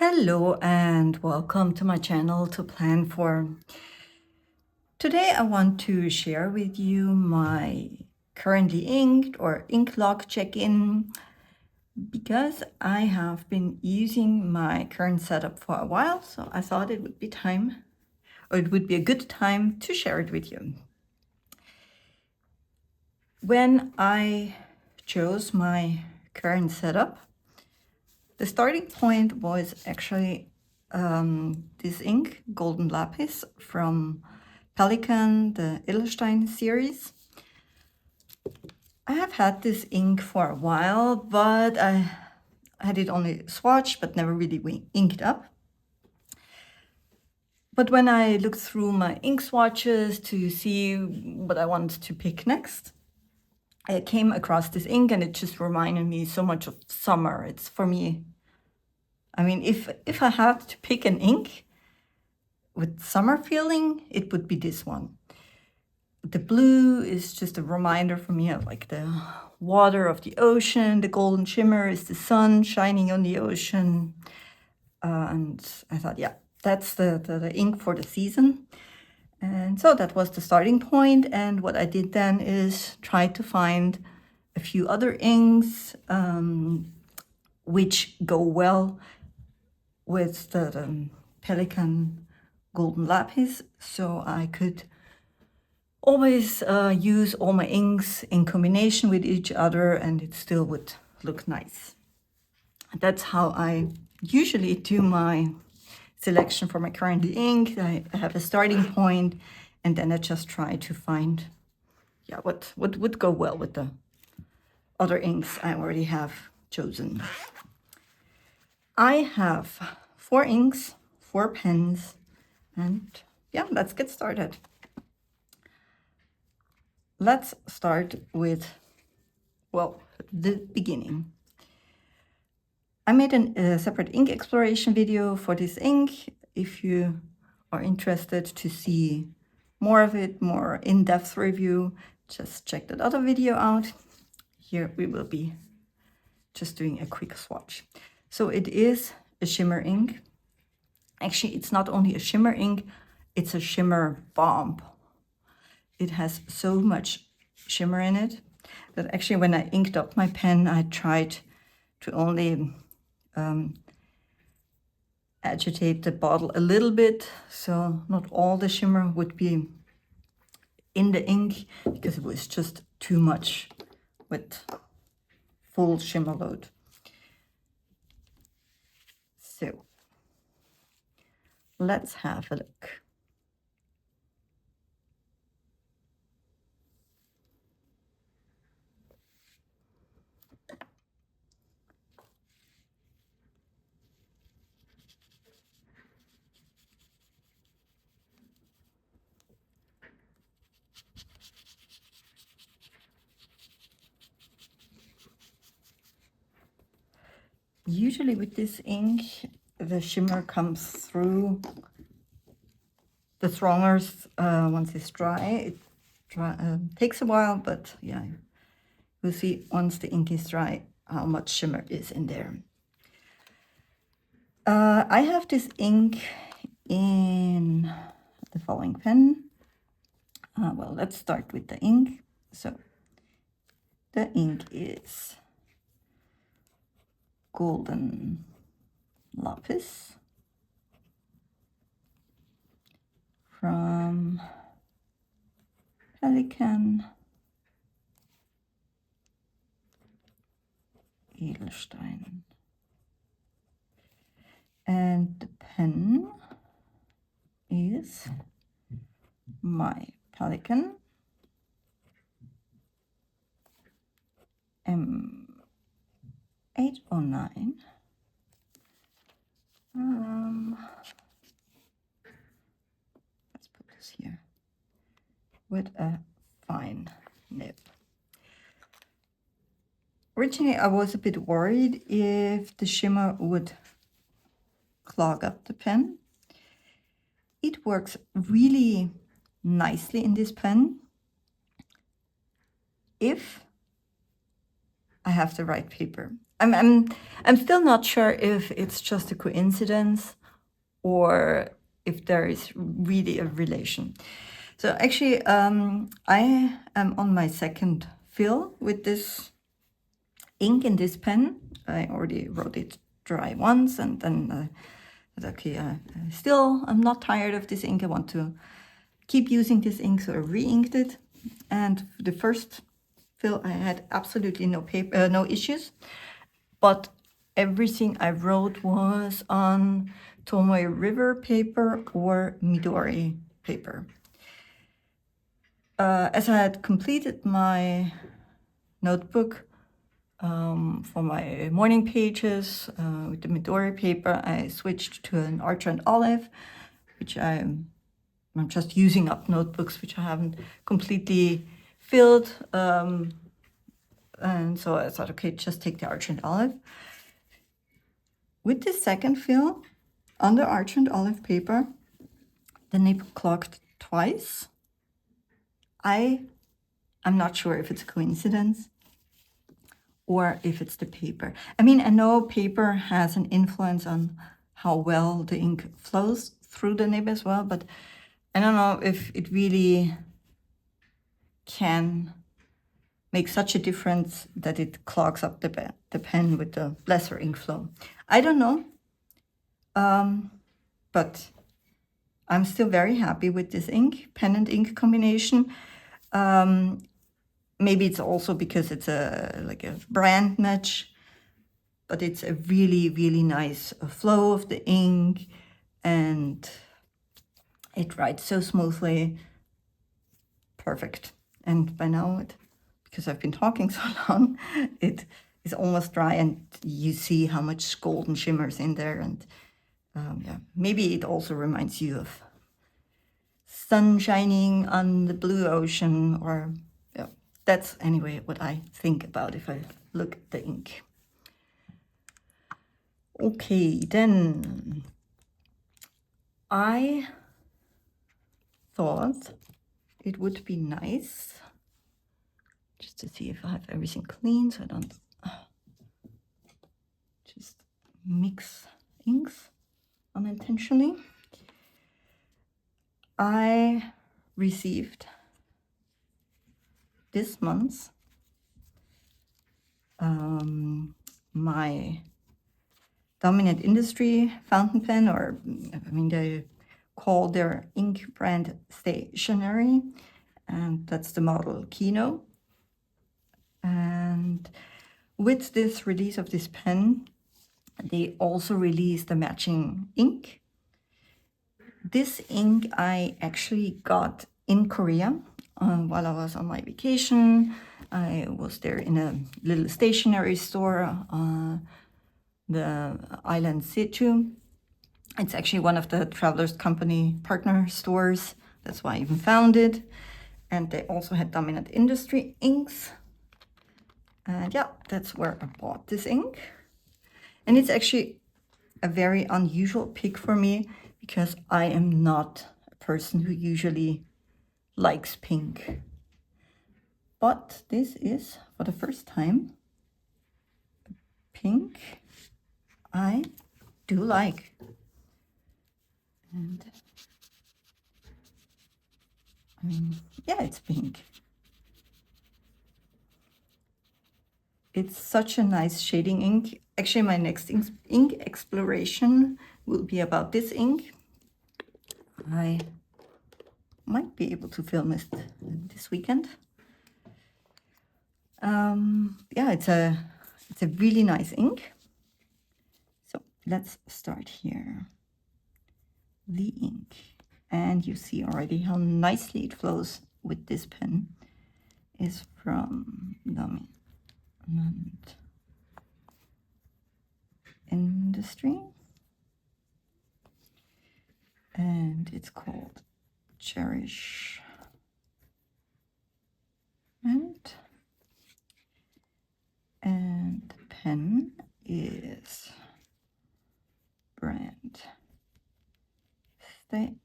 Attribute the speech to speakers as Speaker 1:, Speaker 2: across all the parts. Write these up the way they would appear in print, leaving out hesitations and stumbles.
Speaker 1: Hello and welcome to my channel to plan for. Today I want to share with you my currently inked or ink log check-in because I have been using my current setup for a while, so I thought it would be time, or it would be a good time to share it with you. When I chose my current setup, the starting point was actually this ink, Golden Lapis from Pelikan, the Edelstein series. I have had this ink for a while, but I had it only swatched, but never really inked up. But when I looked through my ink swatches to see what I wanted to pick next, I came across this ink and it just reminded me so much of summer. It's for me, I mean, if I had to pick an ink with summer feeling, it would be this one. The blue is just a reminder for me of like the water of the ocean. The golden shimmer is the sun shining on the ocean. And I thought, yeah, that's the ink for the season. And so that was the starting point. And what I did then is try to find a few other inks which go well with the Pelikan Golden Lapis, so I could always use all my inks in combination with each other and it still would look nice. That's how I usually do my selection for my current ink. I have a starting point and then I just try to find what would go well with the other inks I already have chosen. I have 4 inks, 4 pens, and yeah, let's get started. Let's start with, well, the beginning. I made a separate ink exploration video for this ink. If you are interested to see more of it, more in-depth review, just check that other video out. Here we will be just doing a quick swatch. So it is a shimmer ink. Actually, it's not only a shimmer ink, it's a shimmer bomb. It has so much shimmer in it that actually when I inked up my pen, I tried to only agitate the bottle a little bit, so not all the shimmer would be in the ink because it was just too much with full shimmer load. So let's have a look. Usually with this ink, the shimmer comes through the stronger once it's dry. It takes a while, but yeah, we'll see once the ink is dry how much shimmer is in there. I have this ink in the following pen. Well, let's start with the ink. So the ink is Golden Lapis from Pelikan, Edelstein. And the pen is my Pelikan M809. Let's put this here with a fine nib. Originally, I was a bit worried if the shimmer would clog up the pen. It works really nicely in this pen if I have the right paper. I'm still not sure if it's just a coincidence or if there is really a relation. So actually, I am on my second fill with this ink in this pen. I already wrote it dry once, and then okay, I'm not tired of this ink. I want to keep using this ink, so I re-inked it. And the first fill, I had absolutely no issues, but everything I wrote was on Tomoe River paper or Midori paper. As I had completed my notebook for my morning pages with the Midori paper, I switched to an Archer and Olive, which I'm just using up notebooks which I haven't completely filled. And so I thought, okay, just take the Archer and Olive. With the second fill on the Archer and Olive paper, the nib clogged twice. I'm not sure if it's a coincidence or if it's the paper. I mean, I know paper has an influence on how well the ink flows through the nib as well, but I don't know if it really can make such a difference that it clogs up the pen with the lesser ink flow. I don't know, but I'm still very happy with this ink, pen and ink combination. Maybe it's also because it's like a brand match, but it's a really, really nice flow of the ink, and it writes so smoothly. Perfect. And by now, because I've been talking so long, it is almost dry, and you see how much golden shimmers in there. And yeah, maybe it also reminds you of sun shining on the blue ocean, or yeah, that's anyway what I think about if I look at the ink. Okay, then I thought it would be nice just to see if I have everything clean, so I don't just mix inks unintentionally. I received this month my Dominant Industry fountain pen, or I mean, they call their ink brand Stay.tionery, and that's the model Keyno. And with this release of this pen, they also released the matching ink. This ink I actually got in Korea while I was on my vacation. I was there in a little stationery store, the island Situ. It's actually one of the Travelers Company partner stores. That's why I even found it. And they also had Dominant Industry inks. And yeah, that's where I bought this ink. And it's actually a very unusual pick for me because I am not a person who usually likes pink. But this is, for the first time, pink I do like. And I mean, yeah, it's pink. It's such a nice shading ink. Actually, my next ink exploration will be about this ink. I might be able to film it this weekend. Yeah, it's a really nice ink. So let's start here. The ink, and you see already how nicely it flows with this pen. Is from Dominant Industry, and it's called Cherishment, and the pen is brand Stay.tionery.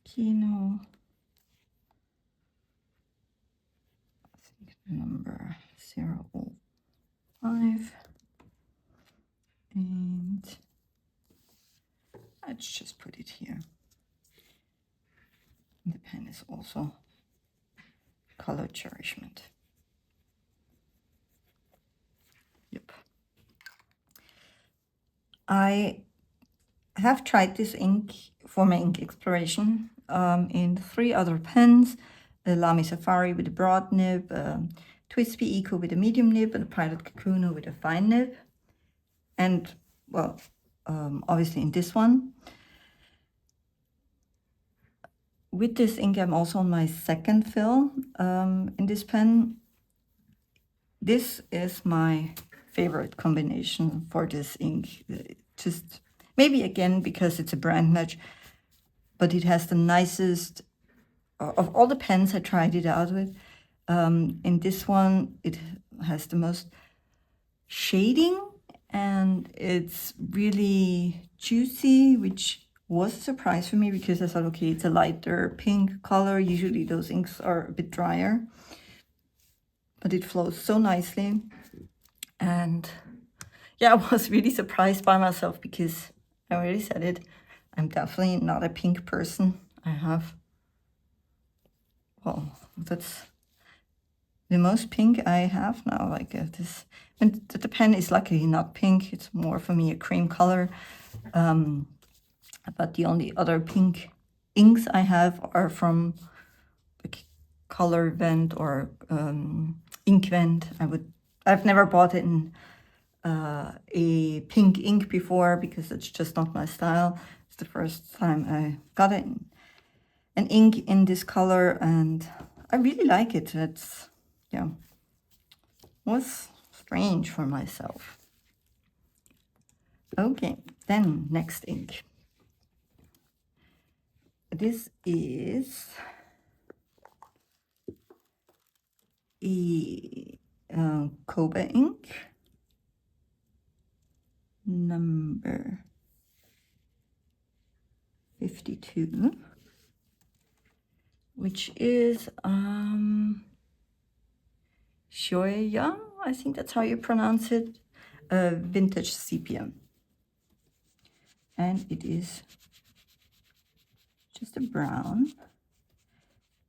Speaker 1: Keyno number 005. And let's just put it here. The pen is also color Cherishment. Yep. I have tried this ink for my ink exploration in 3 other pens, the Lamy Safari with a broad nib, Twisby Eco with a medium nib, and a Pilot Keyno with a fine nib. And, well, obviously in this one. With this ink, I'm also on my 2nd fill in this pen. This is my favorite combination for this ink. Just maybe again because it's a brand match, but it has the nicest of all the pens I tried it out with. In this one, it has the most shading, and it's really juicy, which was a surprise for me because I thought, okay, it's a lighter pink color. Usually those inks are a bit drier, but it flows so nicely. And yeah, I was really surprised by myself because I already said it. I'm definitely not a pink person. I have, well, that's the most pink I have now. Like this, and the pen is luckily not pink. It's more for me a cream color. But the only other pink inks I have are from the Color Vent or Ink Vent. I've never bought it in a pink ink before because it's just not my style. It's the first time I got it, an ink in this color, and I really like it. It's, yeah, was strange for myself. Okay, then next ink. This is a Kobe ink, number 52, which is Shioya, I think that's how you pronounce it, vintage sepia. And it is just a brown,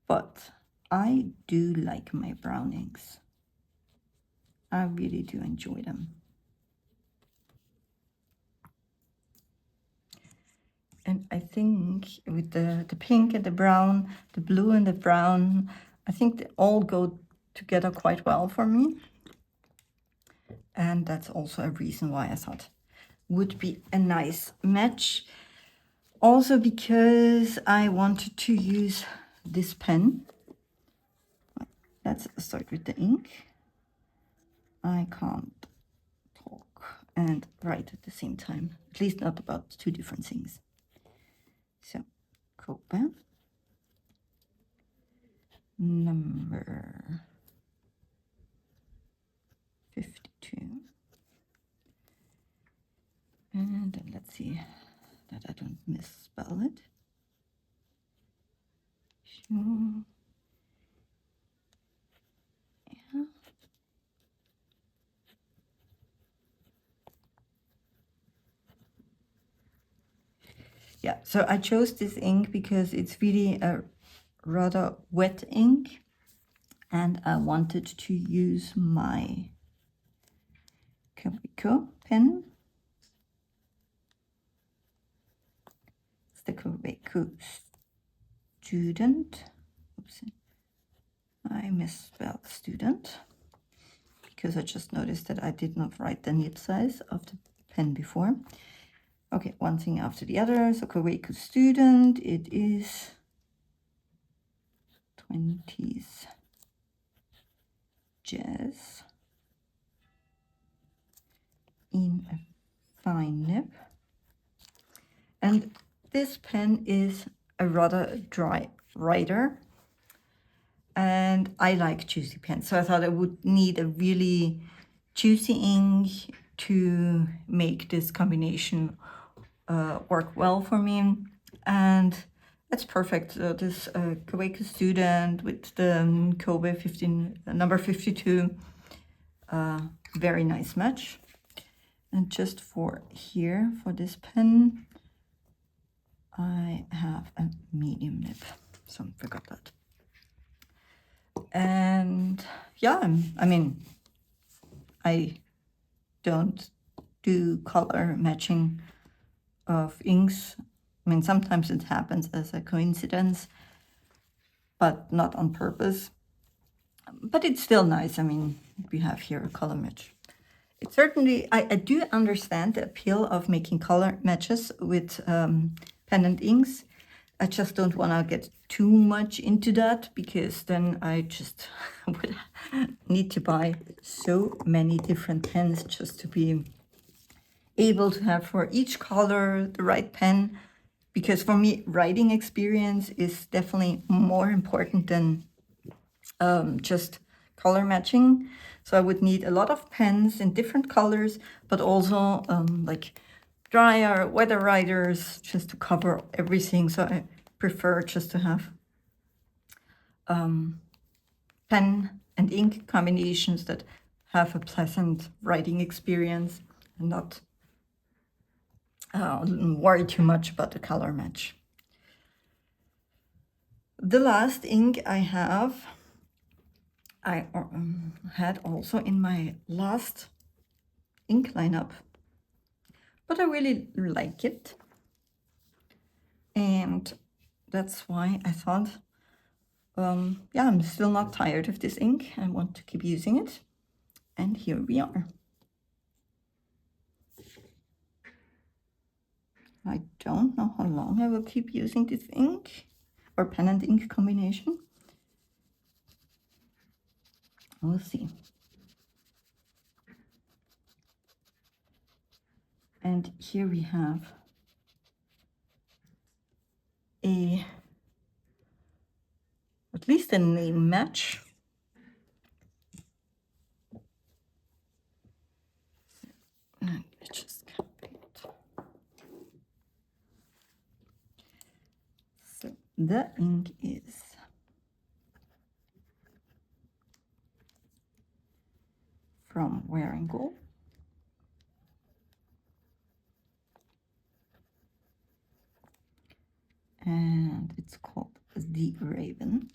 Speaker 1: but I do like my brown inks. I really do enjoy them. And I think with the pink and the brown, the blue and the brown, I think they all go together quite well for me. And that's also a reason why I thought would be a nice match. Also because I wanted to use this pen. Let's start with the ink. I can't talk and write at the same time, at least not about 2 different things. So, Kobe, number 52. And then let's see that I don't misspell it. Sure. Yeah. Yeah, so I chose this ink because it's really a rather wet ink, and I wanted to use my Kaweco pen. It's the Kaweco Student. Oops, I misspelled student because I just noticed that I did not write the nib size of the pen before. Okay, one thing after the other. So Kaweco Student, it is 20s jazz in a fine nib. And this pen is a rather dry writer, and I like juicy pens, so I thought I would need a really juicy ink to make this combination work well for me. And That's perfect. This Kaweco student with the Kobe 15, number 52, very nice match. And just for here, for this pen, I have a medium nib. So I forgot that. And yeah, I mean, I don't do color matching of inks. I mean, sometimes it happens as a coincidence, but not on purpose. But it's still nice. I mean, we have here a color match. It certainly, I do understand the appeal of making color matches with pen and inks. I just don't want to get too much into that, because then I just would need to buy so many different pens just to be able to have for each color the right pen. Because for me, writing experience is definitely more important than just color matching. So I would need a lot of pens in different colors, but also like dryer, weather riders, just to cover everything. So I prefer just to have pen and ink combinations that have a pleasant writing experience and not worry too much about the color match. The last ink I have, I had also in my last ink lineup, but I really like it. And that's why I thought, yeah, I'm still not tired of this ink. I want to keep using it. And here we are. I don't know how long I will keep using this ink or pen and ink combination. We'll see. And here we have at least a name match. And let's just copy it. So the ink is from Wearingeul. And it's called The Raven.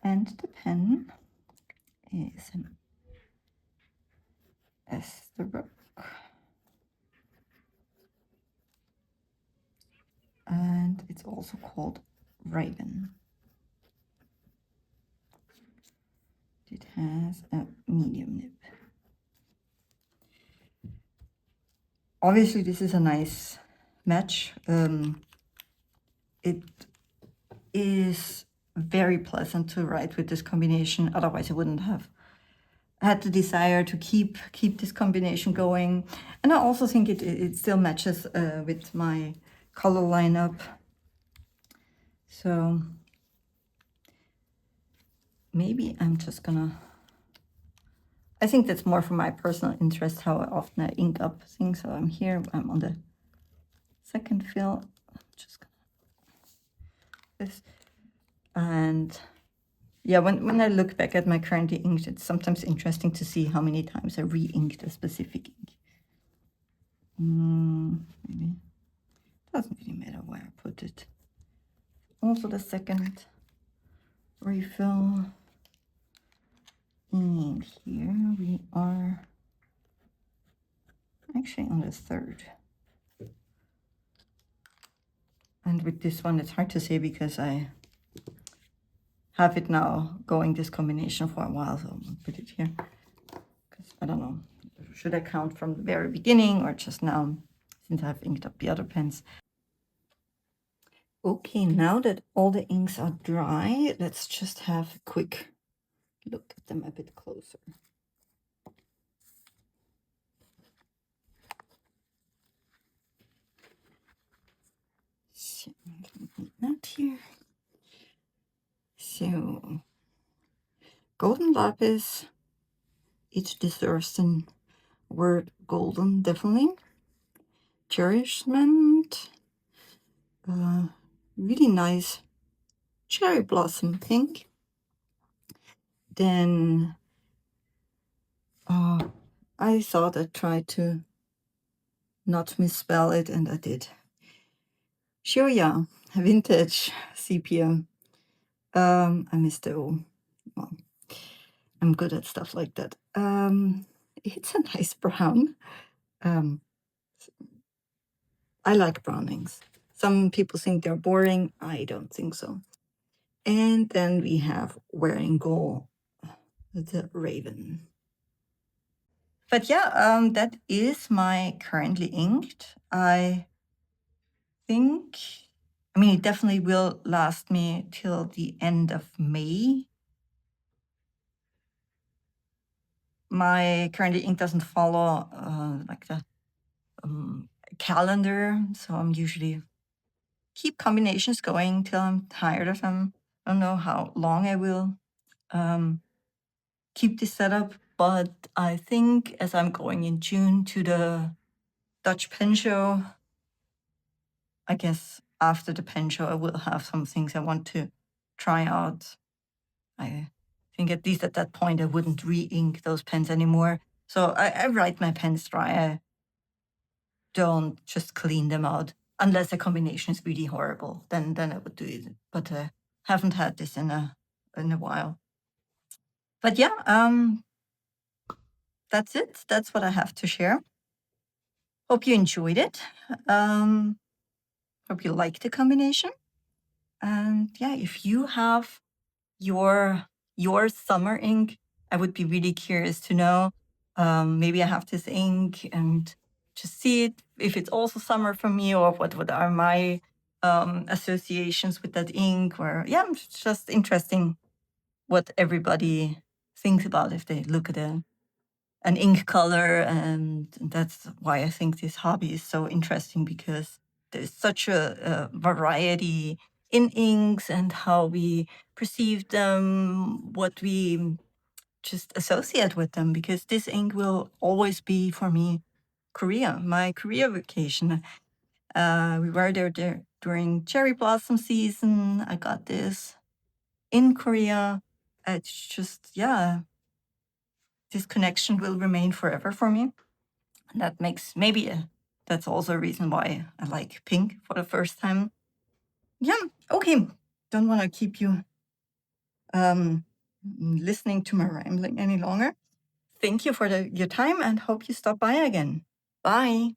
Speaker 1: And the pen is an Esterbrook. And it's also called Raven. It has a medium nib. Obviously, this is a nice match. It is very pleasant to write with this combination. Otherwise, I wouldn't have had the desire to keep this combination going. And I also think it still matches with my color lineup. So maybe I'm just gonna, I think that's more for my personal interest, how often I ink up things. So I'm here, I'm on the second fill. I'm just gonna this. And yeah, when I look back at my currently inked, it's sometimes interesting to see how many times I re-inked a specific ink. Maybe doesn't really matter where I put it. Also the second refill. And here we are actually on the third. And with this one, it's hard to say because I have it now going this combination for a while, so I'll put it here. Because I don't know, should I count from the very beginning or just now, since I've inked up the other pens? Okay, now that all the inks are dry, let's just have a quick look at them a bit closer. So, that here. So, golden lapis, it deserves the word golden, definitely. Cherishment. Really nice cherry blossom pink. Then I thought I'd try to not misspell it, and I did. Shioya, vintage sepia. I missed the O. Well, I'm good at stuff like that. It's a nice brown. I like brownings. Some people think they're boring. I don't think so. And then we have Wearingeul, the raven. But yeah, that is my currently inked. I think, I mean, it definitely will last me till the end of May. My currently ink doesn't follow like the calendar, so I'm usually keep combinations going till I'm tired of them. I don't know how long I will keep this setup, but I think as I'm going in June to the Dutch pen show, I guess after the pen show I will have some things I want to try out. I think at least at that point I wouldn't re-ink those pens anymore. So I write my pens dry. I don't just clean them out unless a combination is really horrible. Then I would do it. But haven't had this in a while. But yeah, that's it. That's what I have to share. Hope you enjoyed it. Hope you liked the combination. And yeah, if you have your summer ink, I would be really curious to know. Maybe I have this ink and just see it if it's also summer for me, or what are my associations with that ink. Or yeah, it's just interesting what everybody thinks about if they look at an ink color, and that's why I think this hobby is so interesting, because there's such a variety in inks and how we perceive them, what we just associate with them, because this ink will always be for me Korea, my Korea vacation. We were there during cherry blossom season. I got this in Korea. It's just, yeah, this connection will remain forever for me. And that makes that's also a reason why I like pink for the first time. Yeah, okay. Don't want to keep you listening to my rambling any longer. Thank you for your time, and hope you stop by again. Bye.